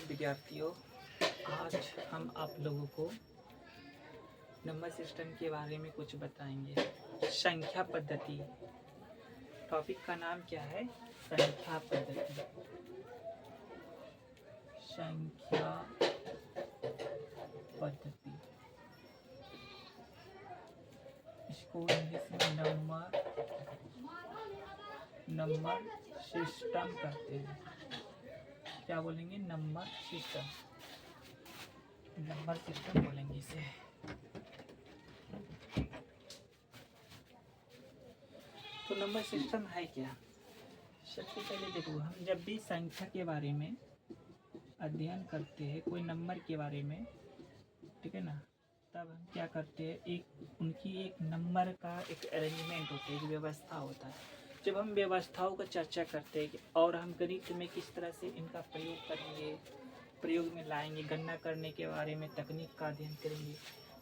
विद्यार्थियों, आज हम आप लोगों को नंबर सिस्टम के बारे में कुछ बताएंगे। संख्या पद्धति टॉपिक का नाम क्या है? संख्या पद्धति। संख्या पद्धति इसको इंग्लिश में नंबर सिस्टम कहते हैं। क्या बोलेंगे? नंबर सिस्टम बोलेंगे इसे। तो नंबर सिस्टम है क्या? सबसे पहले देखो, हम जब भी संख्या के बारे में अध्ययन करते हैं, कोई नंबर के बारे में, ठीक है ना, तब हम क्या करते हैं, उनकी एक नंबर का एक अरेंजमेंट होता है, एक व्यवस्था होता है। जब हम व्यवस्थाओं का चर्चा करते हैं और हम गणित में किस तरह से इनका प्रयोग करेंगे, प्रयोग में लाएंगे, गणना करने के बारे में तकनीक का अध्ययन करेंगे,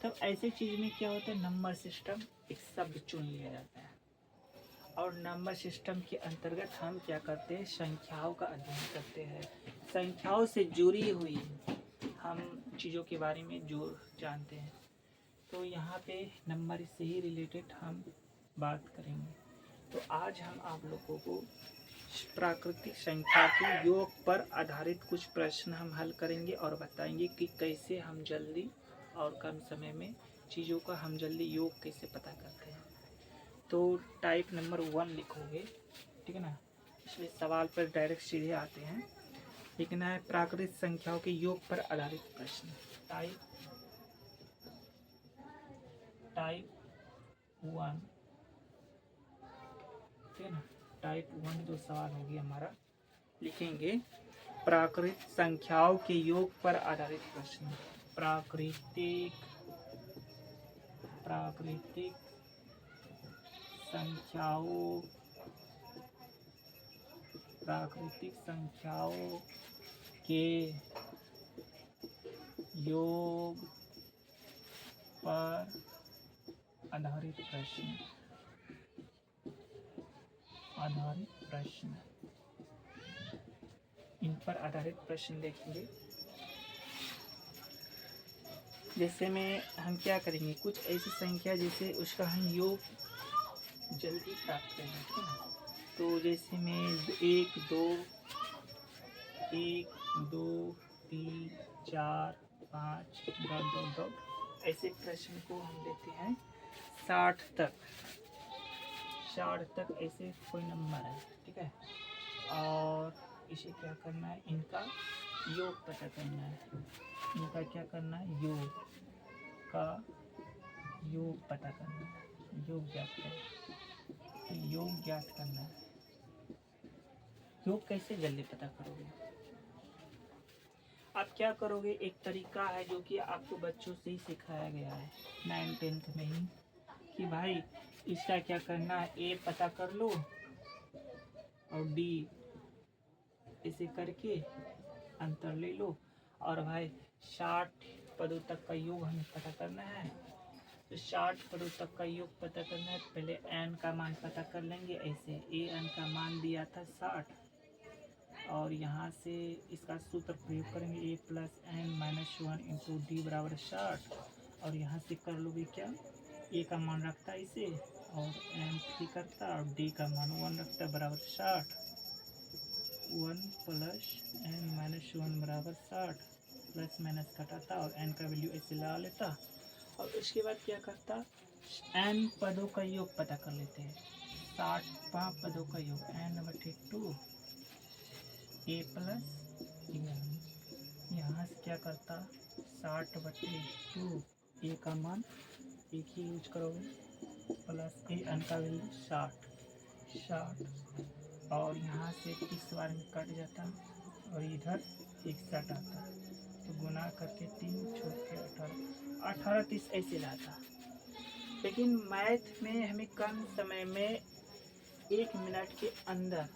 तब ऐसे चीज़ में क्या होता है, नंबर सिस्टम एक शब्द चुन लिया जाता है। और नंबर सिस्टम के अंतर्गत हम क्या करते हैं, संख्याओं का अध्ययन करते हैं। संख्याओं से जुड़ी हुई हम चीज़ों के बारे में जो जानते हैं, तो यहाँ पे नंबर से ही रिलेटेड हम बात करेंगे। तो आज हम आप लोगों को प्राकृतिक संख्या के योग पर आधारित कुछ प्रश्न हम हल करेंगे और बताएंगे कि कैसे हम जल्दी और कम समय में चीज़ों का हम जल्दी योग कैसे पता करते हैं। तो टाइप नंबर 1 लिखोगे, ठीक है ना। इसमें सवाल पर डायरेक्ट सीधे आते हैं। लिखना है प्राकृतिक संख्याओं के योग पर आधारित प्रश्न। टाइप 1, ठीक है ना। टाइप 1 जो सवाल होगी हमारा, लिखेंगे प्राकृतिक संख्याओं के योग पर आधारित प्रश्न। प्राकृतिक संख्याओं के योग पर आधारित प्रश्न। इन पर आधारित प्रश्न देखेंगे। जैसे में हम क्या करेंगे, कुछ ऐसी संख्या जैसे उसका हम योग जल्दी प्राप्त करेंगे, ठीक है ना। तो जैसे में 1, 2, 3, 4, 5, 2 ऐसे प्रश्न को हम लेते हैं 60 तक ऐसे कोई नंबर है, ठीक है। और इसे क्या करना है, इनका योग पता करना है। इनका क्या करना है, योग पता करना है, योग ज्ञात करना है। योग कैसे जल्दी पता करोगे? आप क्या करोगे, एक तरीका है जो कि आपको बच्चों से ही सिखाया गया है 9th 10th में ही, कि भाई इसका क्या करना है, ए पता कर लो और डी इसे करके अंतर ले लो। और भाई 60 पदों तक का योग हमें पता करना है। तो 60 पदों तक का योग पता करना है, पहले n का मान पता कर लेंगे। ऐसे an का मान दिया था 60, और यहाँ से इसका सूत्र प्रयोग करेंगे, a + n - 1 × d = 60। और यहाँ से कर लोगे क्या, a का मान रखता है इसे और n 3 करता और d का मान 1 रखता बराबर 60। 1 + n - 1 बराबर 60, प्लस माइनस घटाता और n का वैल्यू ऐसे लगा लेता। और उसके बाद क्या करता, n पदों का योग पता कर लेते हैं। 60 पदों का योग n/2 a + यहाँ से क्या करता, 60/2 a का मान एक ही यूज करोगे, प्लस n का वैल्यू 60। और यहाँ से 30 बार में कट जाता और इधर 61 आता, तो गुना करके 3 छोड़ के 18 30 ऐसे लाता। लेकिन मैथ में हमें कम समय में 1 मिनट के अंदर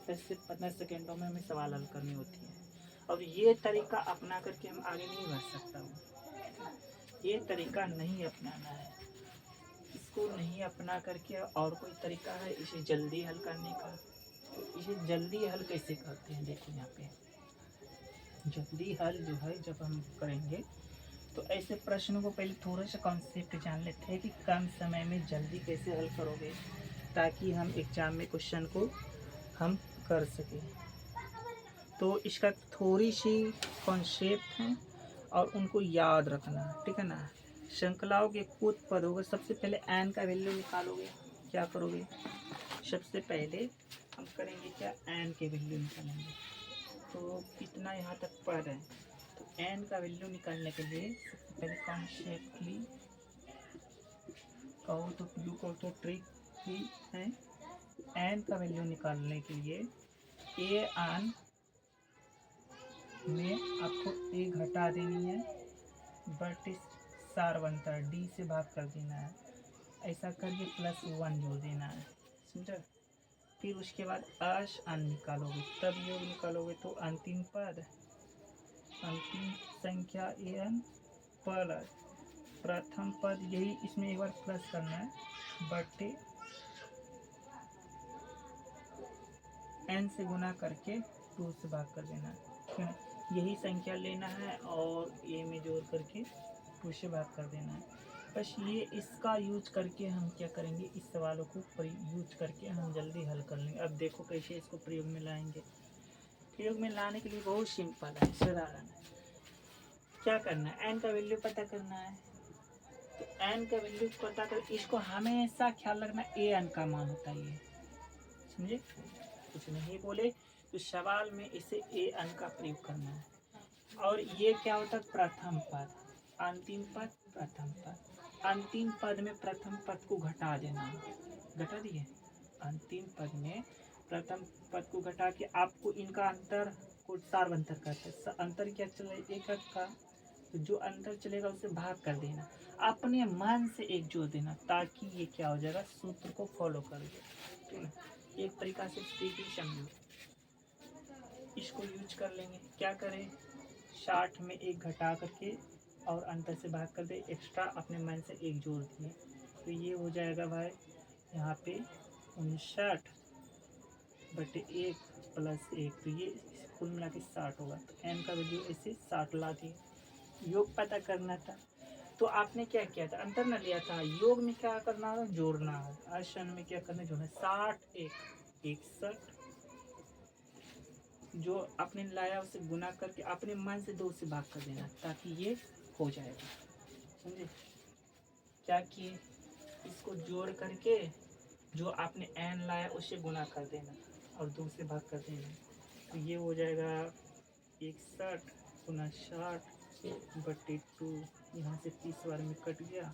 10 से 15 सेकेंडों में हमें सवाल हल करनी होती है। और ये तरीका अपना करके हम आगे नहीं बढ़ सकता हूँ। ये तरीका नहीं अपनाना है, इसको नहीं अपना करके और कोई तरीका है इसे जल्दी हल करने का। तो इसे जल्दी हल कैसे करते हैं, देखो यहाँ पे जल्दी हल जो है जब हम करेंगे तो ऐसे प्रश्नों को पहले थोड़ा सा कॉन्सेप्ट जान लेते हैं कि कम समय में जल्दी कैसे हल करोगे, ताकि हम एग्जाम में क्वेश्चन को हम कर सकें। तो इसका थोड़ी सी कॉन्सेप्ट है और उनको याद रखना, ठीक है ना। श्रृंखलाओं के कुछ पदों को सबसे पहले एन का वैल्यू निकालोगे। क्या करोगे, सबसे पहले हम करेंगे क्या, एन के वैल्यू निकालेंगे। तो कितना यहाँ तक पद है, तो एन का वैल्यू निकालने के लिए सबसे पहले कॉन्सेप्टली कहो तो यू कहो तो ट्रिक ही है। एन का वैल्यू निकालने के लिए ए आन में आपको ए घटा देनी है, बट इस सारवंतर डी से भाग कर देना है, ऐसा करके +1 जोड़ देना है, समझा। फिर उसके बाद अश अन निकालोगे, तब योग निकालोगे तो अंतिम पद, अंतिम संख्या एन प्लस प्रथम पद, यही इसमें एक बार प्लस करना है, बटे एन से गुना करके 2 से भाग कर देना है, ठीक है। यही संख्या लेना है और ए में जोड़ करके 2 से भाग कर देना है। बस ये इसका यूज करके हम क्या करेंगे, इस सवालों को यूज करके हम जल्दी हल कर लेंगे। अब देखो कैसे इसको प्रयोग में लाएंगे। प्रयोग में लाने के लिए बहुत सिंपल है, साधारण है। क्या करना है, एन का वैल्यू पता करना है। तो एन का वैल्यू पता कर, इसको हमेशा ख्याल रखना ए एन का मान होता है, ये समझे। कुछ नहीं बोले तो सवाल में इसे ए एन का प्रयोग करना है। और ये क्या होता है, प्रथम पद, अंतिम पद, प्रथम पद। अंतिम पद में प्रथम पद को घटा देना, घटा दिए। अंतिम पद में प्रथम पद को घटा के आपको इनका अंतर को सारवंतर कहते हैं। अंतर क्या चले, एक का, तो जो अंतर चलेगा उसे भाग कर देना, अपने मन से एक जोड़ देना, ताकि ये क्या हो जाएगा, सूत्र को फॉलो कर दे, ठीक है। एक तरीका से स्पीकिंग समझो, इसको यूज कर लेंगे। क्या करें, 60 में एक घटा करके और अंतर से भाग कर दे, एक्स्ट्रा अपने मन से एक जोड़ दिए, तो ये हो जाएगा भाई यहाँ पे 59/1 + 1, तो ये कुल मिला के 60 होगा। तो एन का वैल्यू ऐसे 60 ला दिए। योग पता करना था तो आपने क्या किया था, अंतर न लिया था। योग में क्या करना है, जोड़ना है। आसन में क्या करना है, जोड़ना। 60 1 61, जो आपने लाया उसे गुना करके अपने मन से 2 से भाग कर देना, ताकि ये हो जाएगा, समझे। क्या किए, इसको जोड़ करके जो आपने एन लाया उसे गुना कर देना और 2 से भाग कर देना, तो ये हो जाएगा 61 × 60/2। यहाँ से 30 बार में कट गया,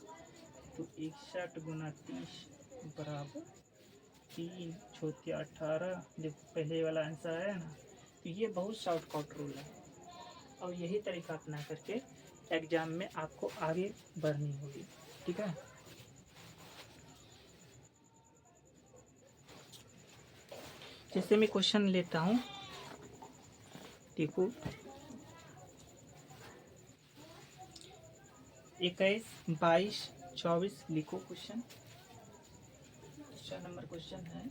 तो 61 × 30 = 3 × 18, जो पहले वाला आंसर है ना। तो ये बहुत शॉर्टकट रूल है और यही तरीका अपना करके एग्जाम में आपको आगे बढ़नी होगी, ठीक है। जैसे मैं क्वेश्चन लेता हूँ, देखो 21, 22, 24 लिखो क्वेश्चन। 4 नंबर क्वेश्चन है,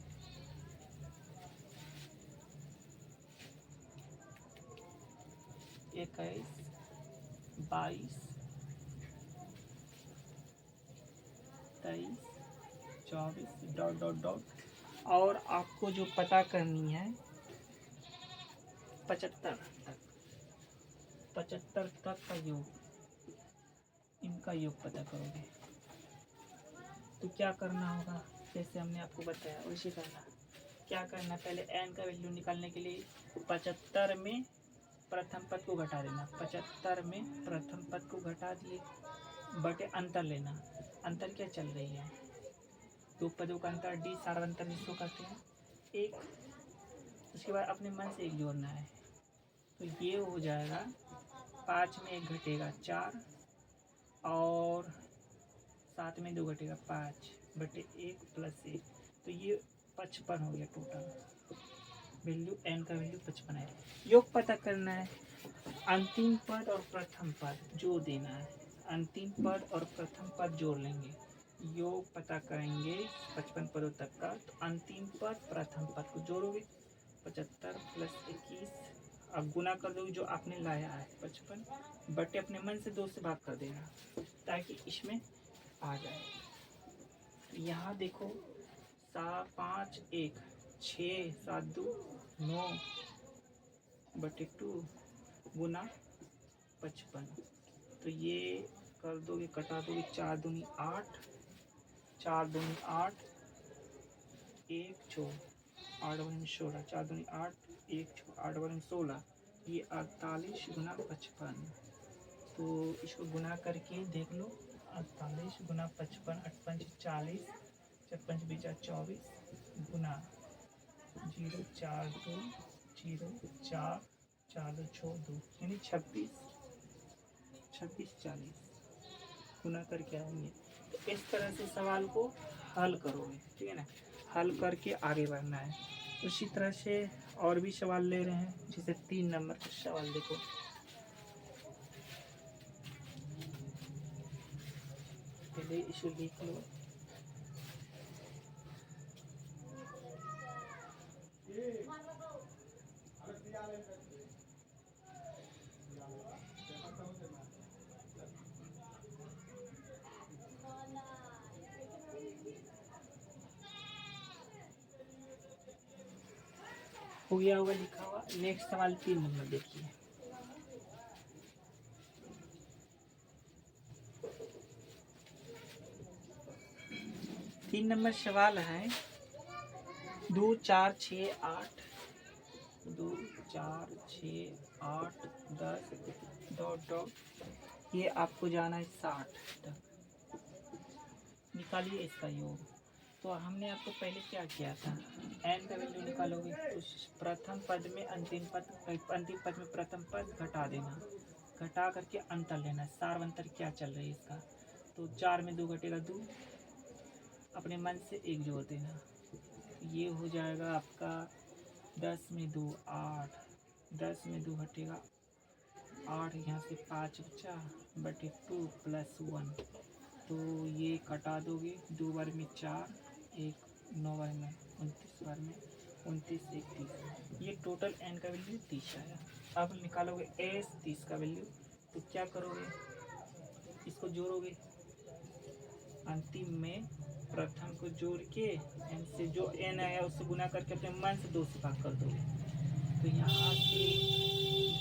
इक्कीस, 22, 23, 24 ... और आपको जो पता करनी है 75 तक का योग, इनका योग पता करोगे। तो क्या करना होगा, जैसे हमने आपको बताया वैसे करना। क्या करना, पहले एन का वैल्यू निकालने के लिए 75 में प्रथम पद को घटा देना। 75 में प्रथम पद को घटा दिए, बटे अंतर लेना। अंतर क्या चल रही है, 2 पदों का अंतर, डी सारवंतर जिसको कहते हैं, 1। उसके बाद अपने मन से एक जोड़ना है, तो ये हो जाएगा 5 में 1 घटेगा 4 और 7 में 2 घटेगा 5/1 + 1, तो ये 55 हो गया टोटल वैल्यू। एन का वैल्यू 55 है। योग पता करना है, अंतिम पद और प्रथम पद जोड़ देना है। अंतिम पद और प्रथम पद जोड़ लेंगे, योग पता करेंगे 55 पदों तक का। तो अंतिम पद प्रथम पद को जोड़ोगे, 75 + 21 अब गुना कर दोगे जो आपने लाया है 55 बटे अपने मन से 2 से भाग कर देना ताकि इसमें आ जाए। तो यहाँ देखो 5 1 6 7 2 9 बटे 2 गुना 55। तो ये कर दोगे कटा दोगे 4 दूनी 8 4 दूनी 8 1 छो 8 बन 16 4 दूनी 8 1 छो 8 बन 16 ये 48 गुना 55। तो इसको गुना करके देख लो 48 गुना 55 8 पंच 40 4 पंच 24 गुना 0 4 2 0 4 4 2 6 2 यानी 26 40 गुना करके आएंगे। तो इस तरह से सवाल को हल करोगे, ठीक है ना। हल करके आगे बढ़ना है। उसी तरह से और भी सवाल ले रहे हैं, जैसे 3 नंबर का सवाल देखो। पहले इसको लिख लो। हो गया होगा लिखा हुआ। नेक्स्ट सवाल 3 नंबर देखिए। तीन नंबर सवाल है 2 4 6 8 2 4 6 8 10 डॉट डॉट ये आपको जाना है 60 तक। निकालिए इसका योग। तो हमने आपको पहले क्या किया था, n का वैल्यू निकालोगे तो प्रथम पद में अंतिम पद में प्रथम पद घटा देना, घटा करके अंतर लेना। सार अंतर क्या चल रही है इसका। तो 4 में 2 घटेगा 2, अपने मन से 1 जोड़ देना। ये हो जाएगा आपका 10 में 2 8, 10 में 2 घटेगा 8, यहाँ से 5 बचा बटे 2 प्लस 1। तो ये कटा दोगे 2 बार में 4 1 9 बार में 29 बार में 29 1 30। ये टोटल n का वैल्यू 30 आया। अब निकालोगे s 30 का वैल्यू। तो क्या करोगे, इसको जोड़ोगे, अंतिम में प्रथम को जोड़ के n से जो n आया उससे गुना करके अपने मन से 2 से भाग कर दोगे। तो यहाँ से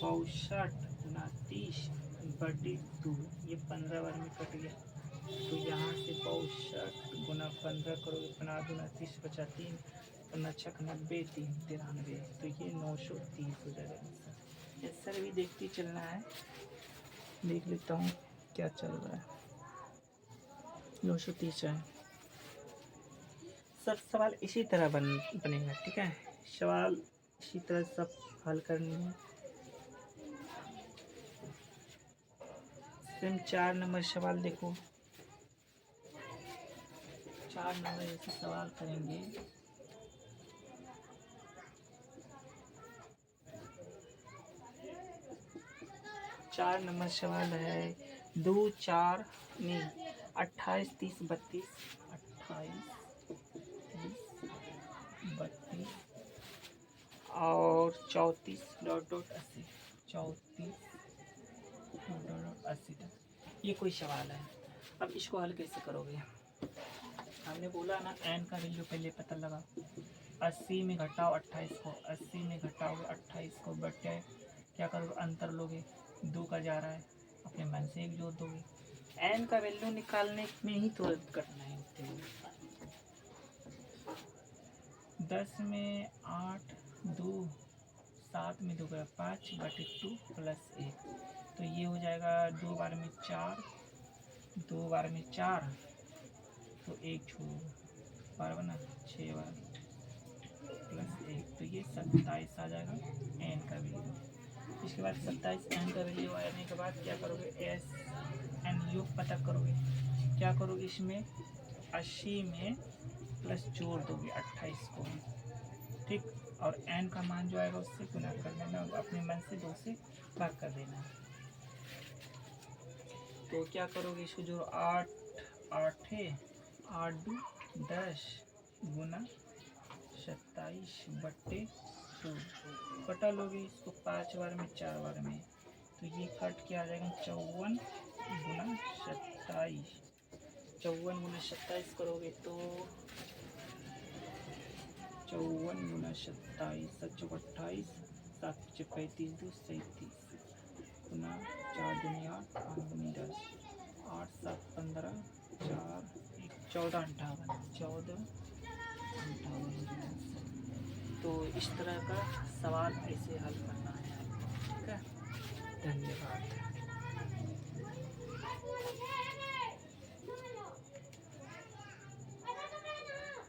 62 गुना 30 बटे 2, ये 15 बार में कट गया। तो यहाँ से 62 गुना 15 करोगे, 15 गुना 30 बचा 3, 15 छक 90 3 93। तो ये 930 हो जाएगा। आंसर भी देखते चलना है। देख लेता हूँ क्या चल रहा है। 930 है। सब सवाल इसी तरह बनेगा, ठीक है। सवाल इसी तरह सब हल करनी है। सेम 4 नंबर सवाल देखो। 4 नंबर ऐसे सवाल करेंगे। चार नंबर सवाल है 2 4 नहीं 28 30 32 28 30 32 और 34 डॉट डॉट 80 34 डॉट डॉट 80 तक ये कोई सवाल है। अब इसको हल कैसे करोगे। हमने बोला ना n का वैल्यू पहले पता लगा। 80 में घटाओ 28 को, 80 में घटाओगे 28 को बटे क्या करोगे, अंतर लोगे, 2 का जा रहा है, अपने मन से 1 जोड़ दोगे। n का वैल्यू निकालने में ही तुरंत कठिनाई होती है। 10 में 8 2 7 में 2 का 5 बटे 2 प्लस 1। तो ये हो जाएगा 2 बार में 4 2 बार में 4 तो 1 छोड़ 12 बना 6 बार प्लस 1। तो ये 27 आ जाएगा n का वैल्यू। इसके बाद 27 n का वैल्यू आने के बाद क्या करोगे, एस एन योग पता करोगे। क्या करोगे, इसमें 80 में प्लस जोड़ दोगे 28 को, ठीक। और n का मान जो आएगा उससे गुना कर देना, अपने मन से 2 से भाग कर देना। तो क्या करोगे, इसको जो 8 8 है 8 2 10 गुना 27 बट्टे तो कटा लोगे इसको 5 बार में 4 बार में, तो ये कट के आ जाएगा 54 गुना 27। 54 गुना 27 करोगे तो 54 गुना 27, 7 चौक 28, 7 पीछे 35, 2 37 गुना 4 दूनी 8, 8 दूनी 10, 8 7 15, 4 1 14 58, 14 58। तो इस तरह का सवाल ऐसे हल करना है। ठीक है, धन्यवाद।